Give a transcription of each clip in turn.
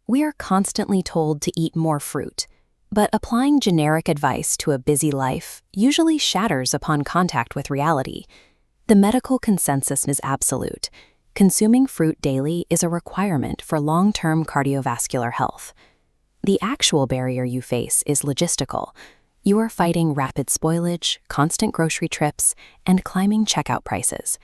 We are constantly told to eat more fruit, but applying generic advice to a busy life usually shatters upon contact with reality. The medical consensus is absolute. Consuming fruit daily is a requirement for long-term cardiovascular health. The actual barrier you face is logistical. You are fighting rapid spoilage, constant grocery trips, and climbing checkout prices.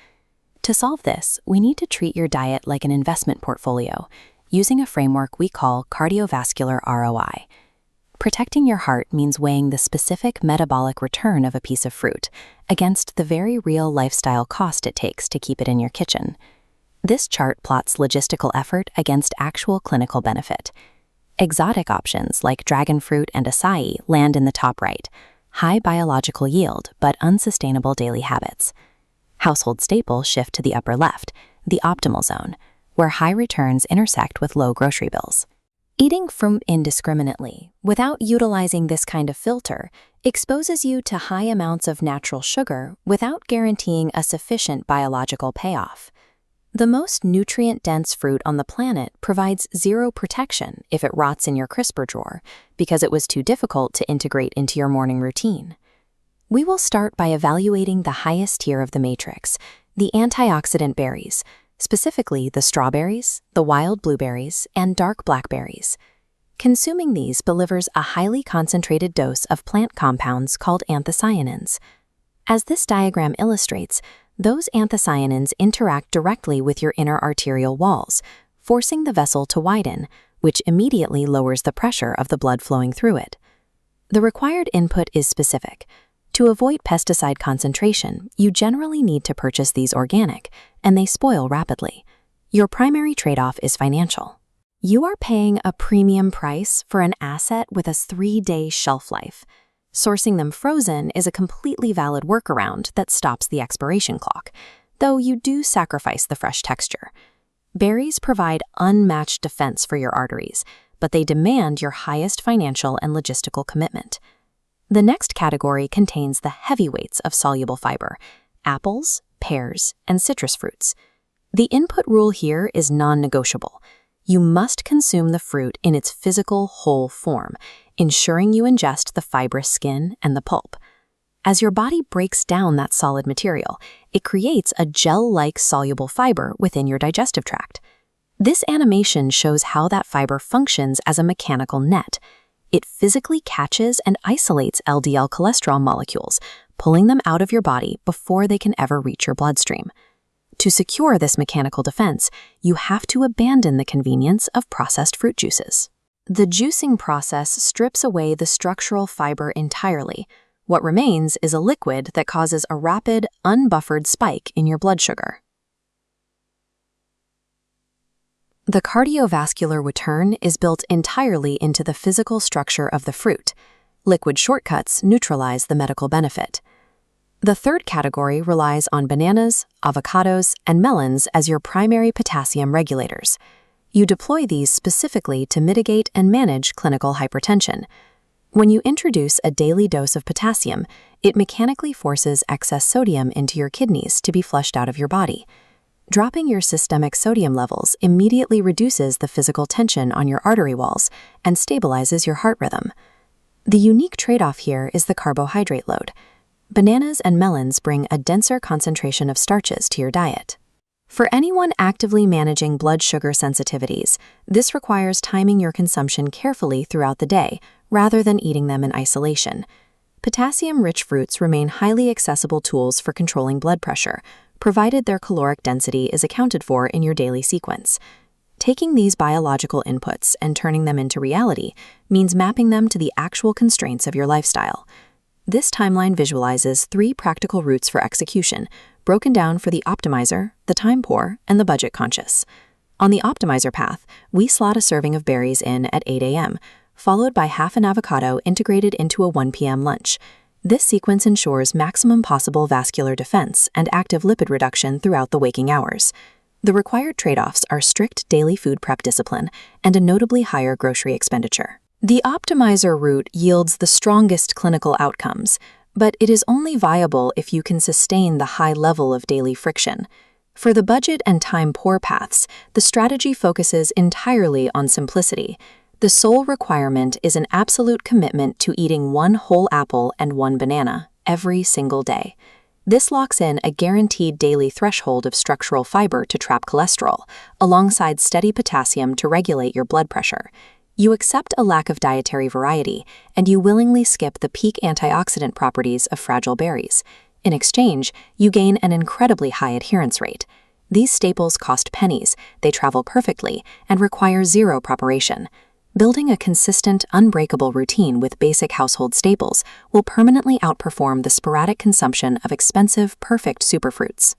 To solve this, we need to treat your diet like an investment portfolio, using a framework we call cardiovascular ROI. Protecting your heart means weighing the specific metabolic return of a piece of fruit against the very real lifestyle cost it takes to keep it in your kitchen. This chart plots logistical effort against actual clinical benefit. Exotic options like dragon fruit and acai land in the top right, high biological yield but unsustainable daily habits. Household staples shift to the upper left, the optimal zone, where high returns intersect with low grocery bills. Eating fruit indiscriminately, without utilizing this kind of filter, exposes you to high amounts of natural sugar without guaranteeing a sufficient biological payoff. The most nutrient-dense fruit on the planet provides zero protection if it rots in your crisper drawer because it was too difficult to integrate into your morning routine. We will start by evaluating the highest tier of the matrix, the antioxidant berries, specifically the strawberries, the wild blueberries, and dark blackberries. Consuming these delivers a highly concentrated dose of plant compounds called anthocyanins. As this diagram illustrates, those anthocyanins interact directly with your inner arterial walls, forcing the vessel to widen, which immediately lowers the pressure of the blood flowing through it. The required input is specific. To avoid pesticide concentration, you generally need to purchase these organic, and they spoil rapidly. Your primary trade-off is financial. You are paying a premium price for an asset with a 3-day shelf life. Sourcing them frozen is a completely valid workaround that stops the expiration clock, though you do sacrifice the fresh texture. Berries provide unmatched defense for your arteries, but they demand your highest financial and logistical commitment. The next category contains the heavyweights of soluble fiber: apples, pears, and citrus fruits. The input rule here is non-negotiable. You must consume the fruit in its physical whole form, ensuring you ingest the fibrous skin and the pulp. As your body breaks down that solid material, it creates a gel-like soluble fiber within your digestive tract. This animation shows how that fiber functions as a mechanical net. It physically catches and isolates LDL cholesterol molecules, pulling them out of your body before they can ever reach your bloodstream. To secure this mechanical defense, you have to abandon the convenience of processed fruit juices. The juicing process strips away the structural fiber entirely. What remains is a liquid that causes a rapid, unbuffered spike in your blood sugar. The cardiovascular return is built entirely into the physical structure of the fruit. Liquid shortcuts neutralize the medical benefit. The third category relies on bananas, avocados, and melons as your primary potassium regulators. You deploy these specifically to mitigate and manage clinical hypertension. When you introduce a daily dose of potassium, it mechanically forces excess sodium into your kidneys to be flushed out of your body. Dropping your systemic sodium levels immediately reduces the physical tension on your artery walls and stabilizes your heart rhythm. The unique trade-off here is the carbohydrate load. Bananas and melons bring a denser concentration of starches to your diet. For anyone actively managing blood sugar sensitivities, this requires timing your consumption carefully throughout the day rather than eating them in isolation. Potassium-rich fruits remain highly accessible tools for controlling blood pressure, provided their caloric density is accounted for in your daily sequence. Taking these biological inputs and turning them into reality means mapping them to the actual constraints of your lifestyle. This timeline visualizes 3 practical routes for execution, broken down for the optimizer, the time-poor, and the budget-conscious. On the optimizer path, we slot a serving of berries in at 8 a.m., followed by half an avocado integrated into a 1 p.m. lunch. This sequence ensures maximum possible vascular defense and active lipid reduction throughout the waking hours. The required trade-offs are strict daily food prep discipline and a notably higher grocery expenditure. The optimizer route yields the strongest clinical outcomes, but it is only viable if you can sustain the high level of daily friction. For the budget and time-poor paths, the strategy focuses entirely on simplicity. The sole requirement is an absolute commitment to eating one whole apple and one banana every single day. This locks in a guaranteed daily threshold of structural fiber to trap cholesterol, alongside steady potassium to regulate your blood pressure. You accept a lack of dietary variety, and you willingly skip the peak antioxidant properties of fragile berries. In exchange, you gain an incredibly high adherence rate. These staples cost pennies, they travel perfectly, and require zero preparation. Building a consistent, unbreakable routine with basic household staples will permanently outperform the sporadic consumption of expensive, perfect superfruits.